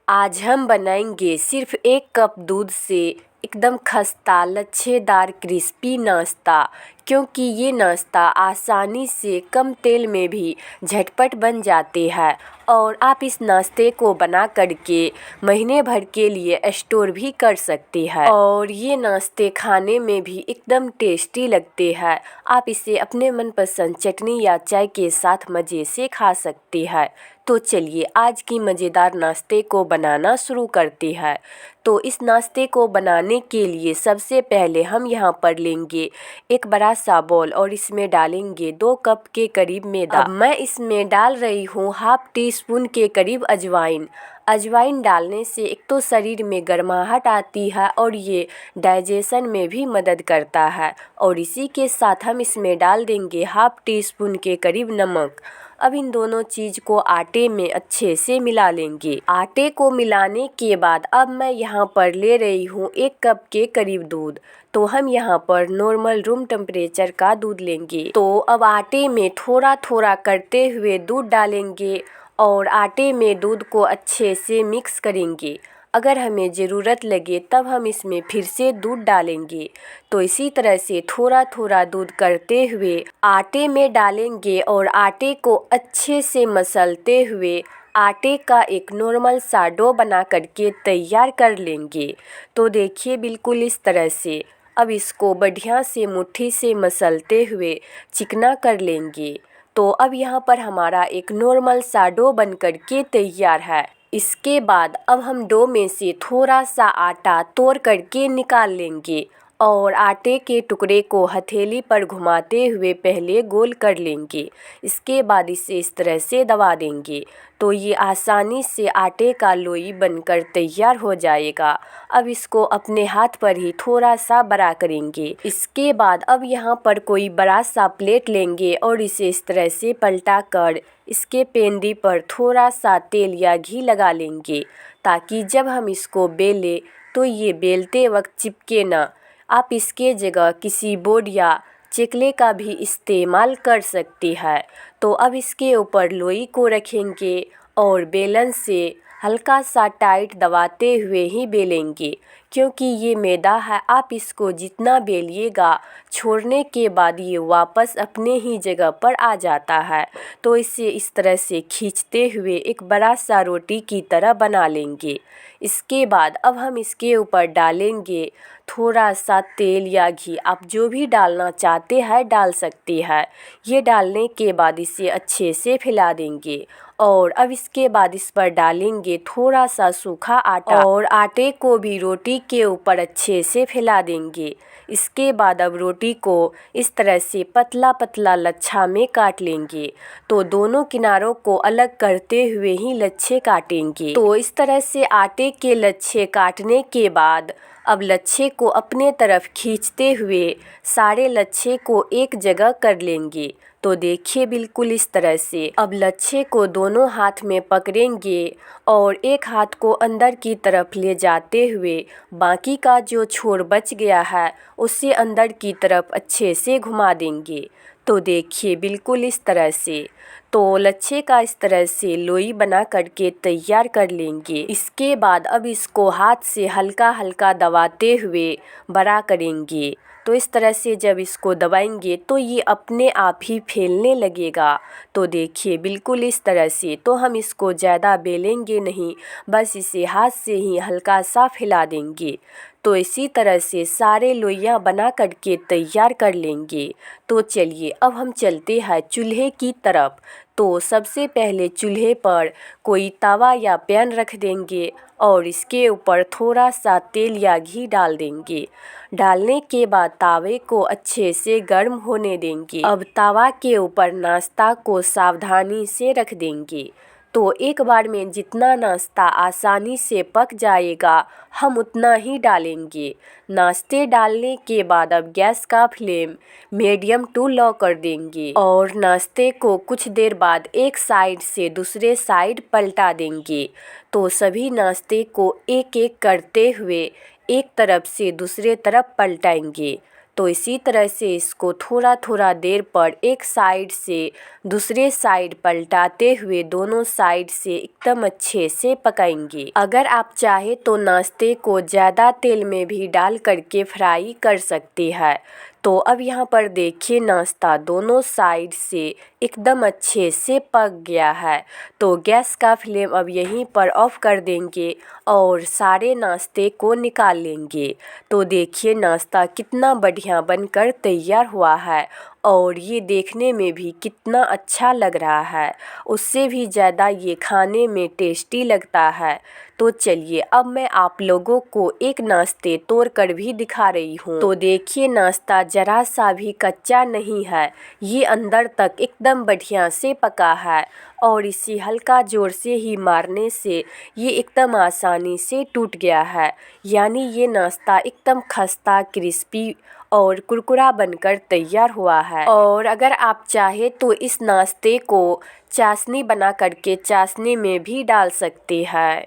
आज हम बनाएंगे सिर्फ 1 कप दूध से एकदम खस्ता लच्छेदार क्रिस्पी नाश्ता। क्योंकि ये नाश्ता आसानी से कम तेल में भी झटपट बन जाते हैं और आप इस नाश्ते को बना करके महीने भर के लिए स्टोर भी कर सकते हैं और ये नाश्ते खाने में भी एकदम टेस्टी लगते हैं। आप इसे अपने मनपसंद चटनी या चाय के साथ मज़े से खा सकते हैं। तो चलिए आज की मज़ेदार नाश्ते को बनाना शुरू करते हैं। तो इस नाश्ते को बनाने के लिए सबसे पहले हम यहाँ पर लेंगे एक बड़ा सा बॉल और इसमें डालेंगे 2 कप के करीब मैदा। अब मैं इसमें डाल रही हूँ हाफ टी स्पून के करीब अजवाइन। अजवाइन डालने से एक तो शरीर में गर्माहट आती है और ये डाइजेशन में भी मदद करता है। और इसी के साथ हम इसमें डाल देंगे हाफ टी स्पून के करीब नमक। अब इन दोनों चीज़ को आटे में अच्छे से मिला लेंगे। आटे को मिलाने के बाद अब मैं यहाँ पर ले रही हूँ 1 कप के करीब दूध। तो हम यहाँ पर नॉर्मल रूम टेम्परेचर का दूध लेंगे। तो अब आटे में थोड़ा थोड़ा करते हुए दूध डालेंगे और आटे में दूध को अच्छे से मिक्स करेंगे। अगर हमें ज़रूरत लगे तब हम इसमें फिर से दूध डालेंगे। तो इसी तरह से थोड़ा थोड़ा दूध करते हुए आटे में डालेंगे और आटे को अच्छे से मसलते हुए आटे का एक नॉर्मल सा डो बना करके तैयार कर लेंगे। तो देखिए बिल्कुल इस तरह से। अब इसको बढ़िया से मुट्ठी से मसलते हुए चिकना कर लेंगे। तो अब यहाँ पर हमारा एक नॉर्मल सा डो बन करके तैयार है। इसके बाद अब हम डो में से थोड़ा सा आटा तोड़ करके निकाल लेंगे और आटे के टुकड़े को हथेली पर घुमाते हुए पहले गोल कर लेंगे। इसके बाद इसे इस तरह से दबा देंगे तो ये आसानी से आटे का लोई बनकर तैयार हो जाएगा। अब इसको अपने हाथ पर ही थोड़ा सा बड़ा करेंगे। इसके बाद अब यहाँ पर कोई बड़ा सा प्लेट लेंगे और इसे इस तरह से पलटा कर इसके पेंदी पर थोड़ा सा तेल या घी लगा लेंगे ताकि जब हम इसको बेलें तो ये बेलते वक्त चिपके ना। आप इसके जगह किसी बोर्ड या चकले का भी इस्तेमाल कर सकते हैं। तो अब इसके ऊपर लोई को रखेंगे और बेलन से हल्का सा टाइट दबाते हुए ही बेलेंगे। क्योंकि ये मैदा है, आप इसको जितना बेलिएगा छोड़ने के बाद ये वापस अपने ही जगह पर आ जाता है। तो इसे इस तरह से खींचते हुए एक बड़ा सा रोटी की तरह बना लेंगे। इसके बाद अब हम इसके ऊपर डालेंगे थोड़ा सा तेल या घी। आप जो भी डालना चाहते हैं डाल सकते हैं। ये डालने के बाद इसे अच्छे से फैला देंगे और अब इसके बाद इस पर डालेंगे थोड़ा सा सूखा आटा और आटे को भी रोटी के ऊपर अच्छे से फैला देंगे। इसके बाद अब रोटी को इस तरह से पतला पतला लच्छा में काट लेंगे। तो दोनों किनारों को अलग करते हुए ही लच्छे काटेंगे। तो इस तरह से आटे के लच्छे काटने के बाद अब लच्छे को अपने तरफ खींचते हुए सारे लच्छे को एक जगह कर लेंगे। तो देखिए बिल्कुल इस तरह से। अब लच्छे को दोनों हाथ में पकड़ेंगे और एक हाथ को अंदर की तरफ ले जाते हुए बाकी का जो छोर बच गया है उसे अंदर की तरफ अच्छे से घुमा देंगे। तो देखिए बिल्कुल इस तरह से। तो लच्छे का इस तरह से लोई बना करके तैयार कर लेंगे। इसके बाद अब इसको हाथ से हल्का हल्का दबाते हुए बड़ा करेंगे। तो इस तरह से जब इसको दबाएंगे तो ये अपने आप ही फैलने लगेगा। तो देखिए बिल्कुल इस तरह से। तो हम इसको ज़्यादा बेलेंगे नहीं, बस इसे हाथ से ही हल्का सा फैला देंगे। तो इसी तरह से सारे लोइयाँ बना करके तैयार कर लेंगे। तो चलिए अब हम चलते हैं चूल्हे की तरफ। तो सबसे पहले चूल्हे पर कोई तवा या पैन रख देंगे और इसके ऊपर थोड़ा सा तेल या घी डाल देंगे। डालने के बाद तावे को अच्छे से गर्म होने देंगे। अब तवा के ऊपर नाश्ता को सावधानी से रख देंगे। तो एक बार में जितना नाश्ता आसानी से पक जाएगा हम उतना ही डालेंगे। नाश्ते डालने के बाद अब गैस का फ्लेम मीडियम टू लो कर देंगे और नाश्ते को कुछ देर बाद एक साइड से दूसरे साइड पलटा देंगे। तो सभी नाश्ते को एक एक करते हुए एक तरफ से दूसरे तरफ पलटाएंगे। तो इसी तरह से इसको थोड़ा थोड़ा देर पर एक साइड से दूसरे साइड पलटाते हुए दोनों साइड से एकदम अच्छे से पकाएंगे। अगर आप चाहे तो नाश्ते को ज़्यादा तेल में भी डाल करके फ्राई कर सकते हैं। तो अब यहाँ पर देखिए नाश्ता दोनों साइड से एकदम अच्छे से पक गया है। तो गैस का फ्लेम अब यहीं पर ऑफ कर देंगे और सारे नाश्ते को निकाल लेंगे। तो देखिए नाश्ता कितना बढ़िया बनकर तैयार हुआ है और ये देखने में भी कितना अच्छा लग रहा है, उससे भी ज़्यादा ये खाने में टेस्टी लगता है। तो चलिए अब मैं आप लोगों को एक नाश्ते तोड़ कर भी दिखा रही हूँ। तो देखिए नाश्ता ज़रा सा भी कच्चा नहीं है, ये अंदर तक एकदम बढ़िया से पका है और इसे हल्का ज़ोर से ही मारने से ये एकदम आसानी से टूट गया है। यानी ये नाश्ता एकदम खस्ता क्रिस्पी और कुरकुरा बनकर तैयार हुआ है। और अगर आप चाहे तो इस नाश्ते को चाशनी बना करके चाशनी में भी डाल सकते हैं।